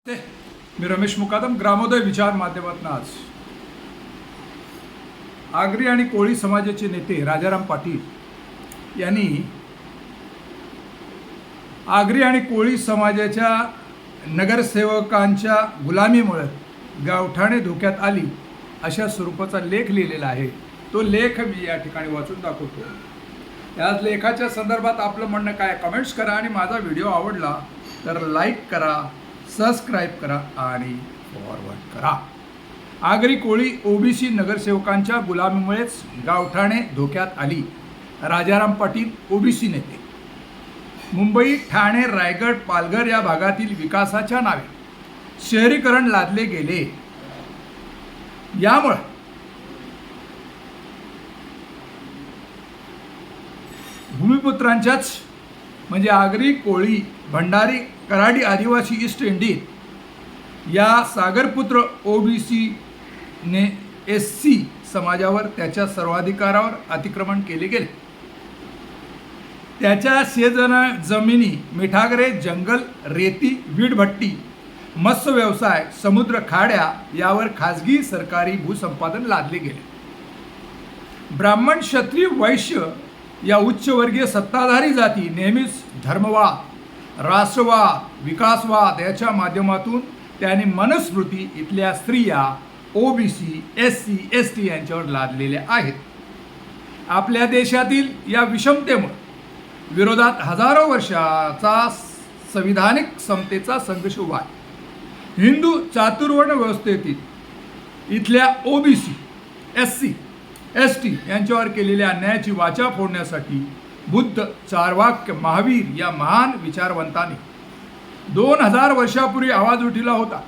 मी रमेश मुकादम, ग्रामोदय विचार माध्यमातून आज आगरी आणि कोळी समाजाचे नेते राजाराम पाटील यांनी आगरी आणि कोळी समाजाच्या नगरसेवकांच्या गुलामीमुळे गावठाणे धोक्यात आली अशा स्वरूपाचा लेख लिहिलेला आहे. तो लेख मी या ठिकाणी वाचून दाखवतो. या लेखाच्या संदर्भात आपलं म्हणणं काय, कमेंट्स करा आणि माझा व्हिडिओ आवडला तर लाईक करा, सबस्क्राईब करा आणि फॉरवर्ड करा. आगरी कोळी ओबीसी नगरसेवकांच्या गुलामीमुळेच गावठाणे धोक्यात आली. राजाराम पाटील, ओबीसी नेते. मुंबई, ठाणे, रायगड, पालघर या भागातील विकासाच्या नावे शहरीकरण लादले गेले. यामुळे भूमिपुत्रांच्याच म्हणजे आगरी, कोळी, भंडारी, कराडी, आदिवासी, ईस्ट इंडियन या सागरपुत्र ओबीसीने एससी समाजावर त्याच्या सर्वाधिकारावर अतिक्रमण केले गेले. त्याच्या जमिनी, मिठागरे, जंगल, रेती, वीटभट्टी, मत्स्य व्यवसाय, समुद्र खाड्या यावर खाजगी सरकारी भूसंपादन लादले गेले. ब्राह्मण, क्षत्रिय, वैश्य या उच्चवर्गीय सत्ताधारी जाती नेहमीच धर्मवाद, राष्ट्रवाद, विकासवाद याच्या माध्यमातून त्यांनी मनुस्मृती इथल्या स्त्रिया, ओबीसी, एससी, एसटी यांच्यावर लादलेल्या आहेत. आपल्या देशातील या विषमतेमुळे विरोधात हजारो वर्षाचा संविधानिक समतेचा संघर्ष उभा आहे. हिंदू चातुर्वर्ण व्यवस्थेतील इथल्या ओबीसी, एससी, एसटी यांच्यावर केलेल्या अन्यायाची वाचा फोडण्यासाठी बुद्ध, चार्वाक, महावीर या महान विचारवंतांनी 2000 वर्षापूर्वी आवाज उठवला होता.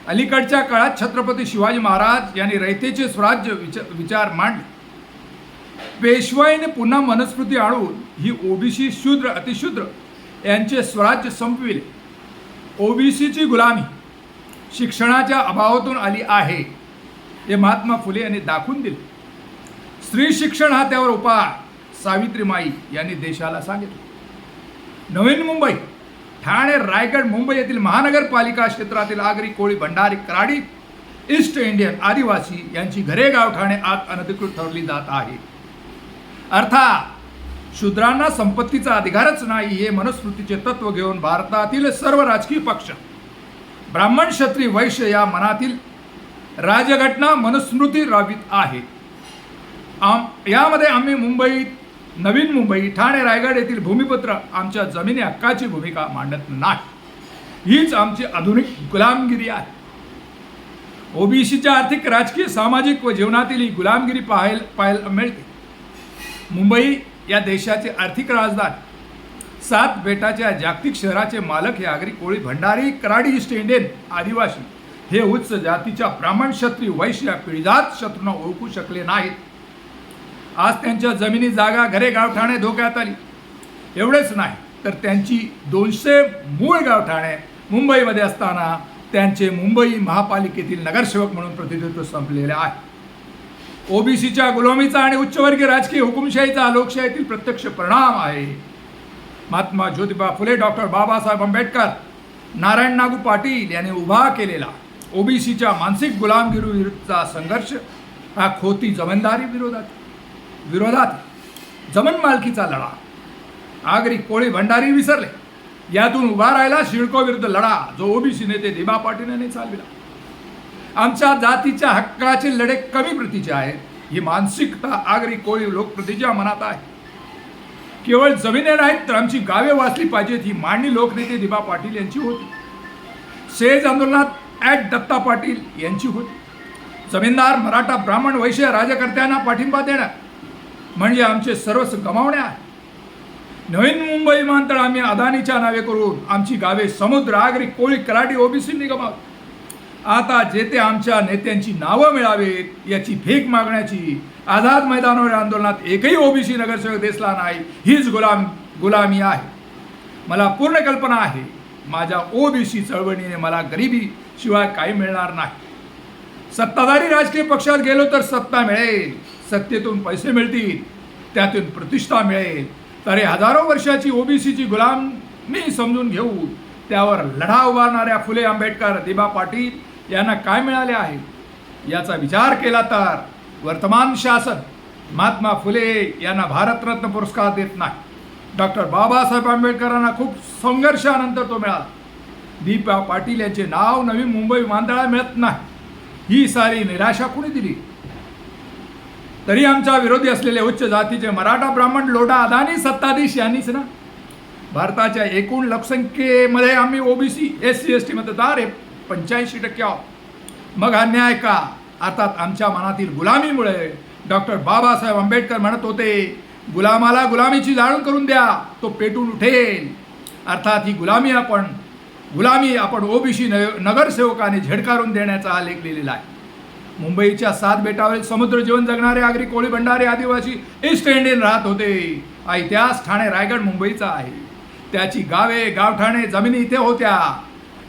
अलीकडच्या काळात छत्रपती शिवाजी महाराज यांनी रयतेचे स्वराज्य विचार मांडले. पेशवाईने पुन्हा मनुस्मृती आणून ही ओबीसी, शूद्र, अतिशूद्र यांचे स्वराज्य संपविले. ओबीसीची गुलामी शिक्षणाच्या अभावातून आली आहे हे महात्मा फुले यांनी दाखवून दिले. स्त्री शिक्षण हा त्यावर उपाय सावित्रीमाई यांनी देशाला सांगितले. नवीन मुंबई, ठाणे, रायगड, मुंबई येथील महानगरपालिका क्षेत्रातील आगरी, कोळी, भंडारी, कराडी, ईस्ट इंडियन, आदिवासी यांची घरे, गावठाणे आज अनधिकृत ठरली जात आहे. अर्थात शूद्रांना संपत्तीचा अधिकारच नाही हे मनुस्मृतीचे तत्व घेऊन भारतातील सर्व राजकीय पक्ष ब्राह्मण, क्षत्रिय, वैश्य या मनातील राजघटना मनुस्मृती राबवित आहेत. यामध्ये आम्ही मुंबईत, नवीन मुंबई, ठाणे, रायगड येथील भूमिपुत्र आमच्या जमिनी हक्काची भूमिका मांडत नाही. हीच आमची आधुनिक गुलामगिरी आहे. ओबीसीच्या आर्थिक, राजकीय, सामाजिक व जीवनातील ही गुलामगिरी पाहायला मिळते. मुंबई या देशाचे आर्थिक राजधानी, 7 बेटाच्या जागतिक शहराचे मालक हे आगरी, कोळी, भंडारी, कराडी, ईस्ट इंडियन, आदिवासी हे उच्च जातीच्या ब्राह्मण, क्षत्रिय, वैश्य या पिढीजात शत्रूंना ओळखू शकले नाहीत. आज त्यांच्या जमिनी, जागा, घरे, गावठाणे धोक्यात आली. एवढेच नाही तर त्यांची 200 मूळ गावठाणे मुंबईमध्ये असताना त्यांचे मुंबई महापालिकेतील नगरसेवक म्हणून प्रतिनिधित्व संपलेले आहे. ओबीसीच्या गुलामीचा आणि उच्चवर्गीय राजकीय हुकुमशाहीचा लोकशाहीतील प्रत्यक्ष परिणाम आहे. महात्मा ज्योतिबा फुले, डॉक्टर बाबासाहेब आंबेडकर, नारायण नागू पाटील यांनी उभा केलेला ओबीसीच्या मानसिक गुलामगिरी विरुद्धचा संघर्ष हा खोटी जमीनदारी विरोधात जमीन मालकीचा लढा. आगरी, कोळी, भंडारी विसरले. यातून उभा राहिला शिळको विरुद्ध लढा जो ओबीसी नेते दिबा पाटील यांनी चालविला. आमच्या जातीच्या हक्काचे लढे कमी प्रतीचे आहेत ही मानसिकता आगरी, कोळी लोकप्रतिच्या मनात आहे. केवळ जमिनी नाहीत तर आमची गावे वाचली पाहिजेत ही मांडणी लोकनेते दिबा पाटील यांची होती. सेज आंदोलनात दत्ता पाटील यांची होती. जमीनदार, मराठा, ब्राह्मण, वैश्य राजकर्त्यांना पाठिंबा देणं म्हणजे आमचे सर्वस्व गमावणे आहे. नवीन मुंबई विमानतळ आम्ही अदानीच्या नावे करून आमची गावे समुद्र, आगरी, कोळी, कराडी, ओबीसींनी गमावली. आता जेथे आमच्या नेत्यांची नावं मिळावेत याची भीक मागण्याची आझाद मैदानावर आंदोलनात एकही ओबीसी नगरसेवक दिसला नाही. हीच गुलामी आहे. मला पूर्ण कल्पना आहे माझ्या ओबीसी चळवळीने मला गरिबी शिवाय काही मिळणार नाही. सत्ताधारी राजकीय पक्षात गेलो तर सत्ता मिळेल, सत्तेतून पैसे मिळतील, त्यातून प्रतिष्ठा मिळेल. तर हे हजारो वर्षाची ओबीसीची गुलामी समजून घेऊ त्यावर लढा उभारणाऱ्या फुले आंबेडकर दिबा पाटील यांना काय मिळाले आहे याचा विचार केला तर वर्तमान शासन महात्मा फुले यांना भारतरत्न पुरस्कार देत नाही. डॉक्टर बाबासाहेब आंबेडकरांना खूप संघर्षानंतर तो मिळाला. दिबा पाटील यांचे नाव नवी मुंबई विमानतळाला मिळत नाही. ही सारी निराशा कोणी दिली? तरी आमचा विरोधी असलेले उच्च जातीचे मराठा, ब्राह्मण, लोढा, अदानी, सत्ताधीश यांनीच ना. भारताच्या एकूण लोकसंख्येमध्ये आम्ही ओबीसी, SC, ST मतदार हे 85% आहोत. मग हा न्याय का? अर्थात आमच्या मनातील गुलामीमुळे. डॉक्टर बाबासाहेब आंबेडकर म्हणत होते, गुलामाला गुलामीची जाणून करून द्या, तो पेटून उठेल. अर्थात ही गुलामी आपण ओबीसी नगरसेवकाने झेडकारून देण्याचा हा लेख लिहिलेला आहे. मुंबईच्या 7 बेटावरील समुद्र जीवन जगणारे आगरी, कोळी, भंडारी, आदिवासी, ईस्ट इंडियन राहत होते. हा इतिहास ठाणे, रायगड, मुंबईचा आहे. त्याची गावे, गावठाणे, जमिनी इथे होत्या.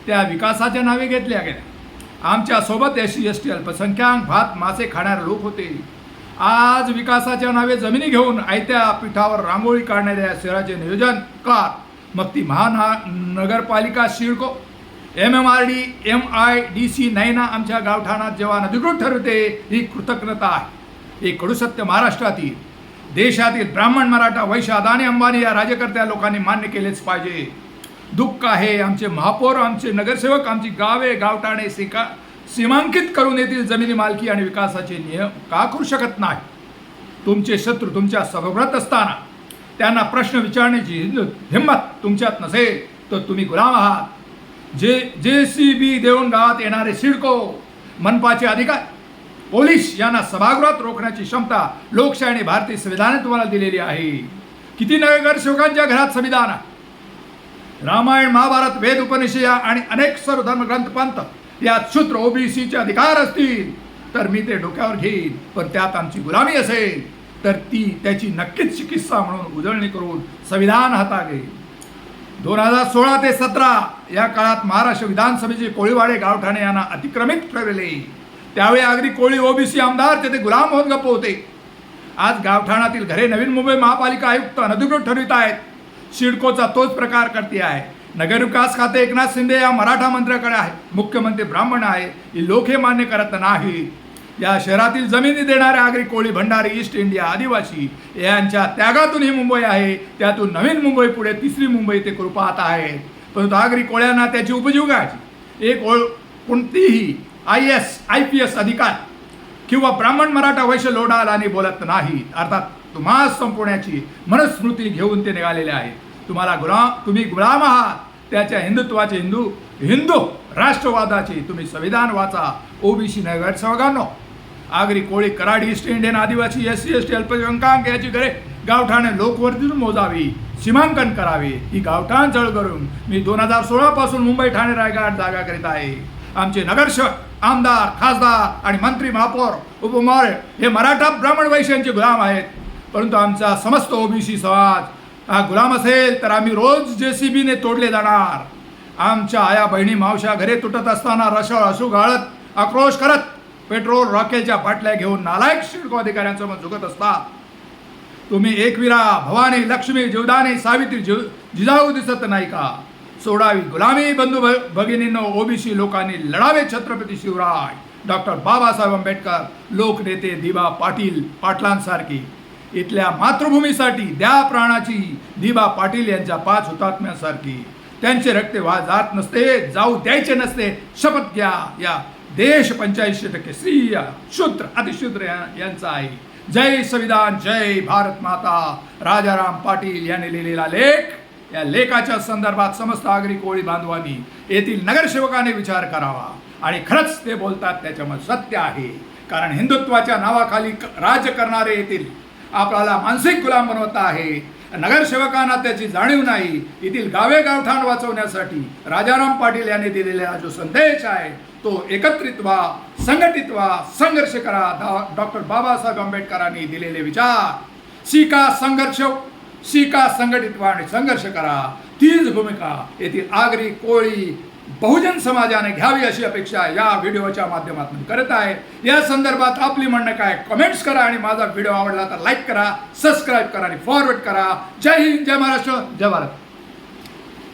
त्या विकासाच्या नावे घेतल्या गेल्या. आमच्या सोबत SC, ST, अल्पसंख्याक, भात मासे खाणारे लोक होते. आज विकासाच्या नावे जमिनी घेऊन आयत्या पीठावर रांगोळी काढणाऱ्या शहराचे नियोजनकार, मग ती महानगरपालिका, सिडको, MMRD, MIDC, नैना आमच्या गावठाणात जेव्हा अनधिकृत ठरवते, ही कृतज्ञता आहे. हे कडू सत्य महाराष्ट्रातील, देशातील ब्राह्मण, मराठा, वैश्य, अदानी, अंबानी या राज्यकर्त्या लोकांनी मान्य केलेच पाहिजे. दुःख आहे आमचे महापौर, आमचे नगरसेवक, आमची गावे, गावठाणे सीमांकित करून येथील जमिनी मालकी आणि विकासाचे नियम का करू शकत नाही? तुमचे शत्रू तुमच्या सभोवत असताना त्यांना प्रश्न विचारण्याची हिंमत तुमच्यात नसेल तर तुम्ही गुलाम आहात. JCB देऊन गावात येणारे सिडको, मनपाचे अधिकारी, पोलीस यांना सभागृहात रोखण्याची क्षमता लोकशाही आणि भारतीय संविधानाने तुम्हाला दिलेली आहे. किती नगरसेवकांच्या घरात संविधान आहे? रामायण, महाभारत, वेद, उपनिषद आणि अनेक सर्व धर्मग्रंथ, पंथ यात शूद्र OBCचे अधिकार असतील तर मी ते डोक्यावर घेईन. पण त्यात आमची गुलामी असेल तर त्याची नक्कीच चिकित्सा म्हणून उजळणी करून संविधान हातात घेईल. 2016 ते 17 या काळात महाराष्ट्र विधानसभेचे कोळीवाडे, गावठाणे यांना अतिक्रमित ठरवले. त्यावेळी आगरी, कोळी, OBC आमदार तेथे गुलाम होऊन गप्प होते. आज गावठाणातील घरे नवीन मुंबई महापालिका आयुक्त अनधिकृत ठरवित आहेत. सिडकोचा तोच प्रकार करते आहे. नगरविकास खाते एकनाथ शिंदे या मराठा मंत्र्याकडे आहे. मुख्यमंत्री ब्राह्मण आहे. ही लोक हे मान्य करत नाही. या शहरातील जमिनी देणाऱ्या आगरी, कोळी, भंडारी, ईस्ट इंडिया, आदिवासी यांच्या त्यागातून ही मुंबई आहे. त्यातून नवीन मुंबई पुढे तिसरी मुंबई ते करू पाहत आहेत. परंतु आगरी कोळ्यांना त्याची उपजीविकाची एक कोणतीही IAS, IPS अधिकारी किंवा ब्राह्मण, मराठा, वैश्य, लोढा, अदानी बोलत नाही. अर्थात तुम्हाला संपवण्याची मनस्मृती घेऊन ते निघालेले आहेत. तुम्ही गुलाम आहात. त्याच्या हिंदुत्वाचे हिंदू राष्ट्रवादाचे तुम्ही संविधान वाचा. OBC नगरसेवकांनो, आगरी, कोळी, कराड, ईस्ट इंडियन, आदिवासी, SC, ST, अल्पसंख्याक याची घरे गावठाणे लोकवर्तीतून मोजावी, सीमांकन करावे. ही गावठाण चळवळ करून मी 2016 पासून मुंबई, ठाणे, रायगड जागा करीत आहे. आमचे नगरसेवक, आमदार, खासदार आणि मंत्री, महापौर, उपमहापौर हे मराठा, ब्राह्मण, वैश्यांचे गुलाम आहेत. परंतु आमचा समस्त OBC समाज हा गुलाम असेल तर आम्ही रोज JCBने तोडले जाणार. आमच्या आया, बहिणी, मावश्या घरे तुटत असताना रसळ असू गाळत, आक्रोश करत, पेट्रोल, रॉकेलच्या बाटल्या घेऊन नालायक सिडको अधिकाऱ्यांसमोर झुकत असतात. तुम्ही एकविरा, भवानी, लक्ष्मी, जीवदानी, सावित्री, जिजाऊ दिसत नाही का? सोडावी गुलामी बंधू भगिनींनो. OBC लोकांनी लढावे छत्रपती शिवराय, डॉक्टर बाबासाहेब आंबेडकर, लोकनेते दिबा पाटलांसारखी. इथल्या मातृभूमीसाठी द्या प्राणाची दिबा पाटील यांच्या 5 हुतात्म्यांसारखी. त्यांचे रक्त जात नसते, जाऊ द्यायचे नसते. शपथ घ्या. या देश 85% स्त्रिया, शूद्र, अतिशूद्र यांचा आहे. जय संविधान, जय भारत माता. राजाराम पाटील यांनी लिहिलेला लेख. या लेखाच्या संदर्भात समस्त आगरी, कोळी बांधवांनी, येथील नगरसेवकाने विचार करावा. आणि खरंच ते बोलतात त्याच्यामध्ये सत्य आहे. कारण हिंदुत्वाच्या नावाखाली राज्य करणारे येथील आपल्याला मानसिक गुलाम बनवत आहे. नगरसेवकांना त्याची जाणीव नाही. येथील गावे गावठाण वाचवण्यासाठी राजाराम पाटील यांनी दिलेला जो संदेश आहे तो एकत्रित व्हा, संघटित व्हा, संघर्ष करा. डॉक्टर बाबासाहेब आंबेडकरांनी दिलेले विचार, शिका संघटित व्हा आणि संघर्ष करा. तीच भूमिका येथील आगरी, कोळी, बहुजन समाजाने घ्यावी अशी अपेक्षा या व्हिडिओच्या माध्यमातून करत आहे. या संदर्भात आपली म्हणणं काय, कमेंट्स करा. आणि माझा व्हिडिओ आवडला तर लाईक करा, सबस्क्राईब करा आणि फॉरवर्ड करा. जय हिंद, जय महाराष्ट्र, जय भारत.